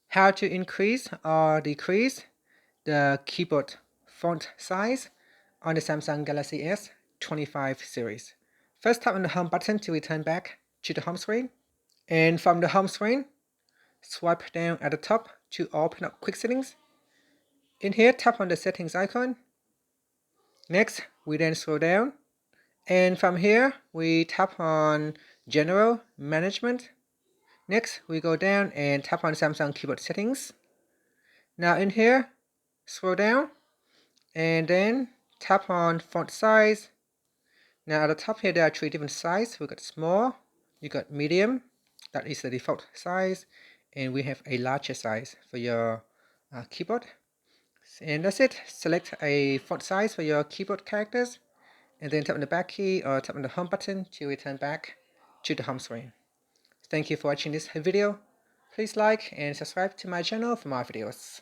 how to increase or decrease the keyboard font size on the Samsung Galaxy S25 series. First, tap on the home button to return back to the home screen. And from the home screen, swipe down at the top to open up quick settings. In here, tap on the settings icon. Next, we then scroll down. And from here, we tap on General Management. Next, we go down and tap on Samsung keyboard settings. Now in here, scroll down and then tap on font size. Now at the top here, there are three different sizes. We got small, you got medium, that is the default size, and we have a larger size for your keyboard. And that's it. Select a font size for your keyboard characters, and then tap on the back key or tap on the home button to return back to the home screen. Thank you for watching this video. Please like and subscribe to my channel for more videos.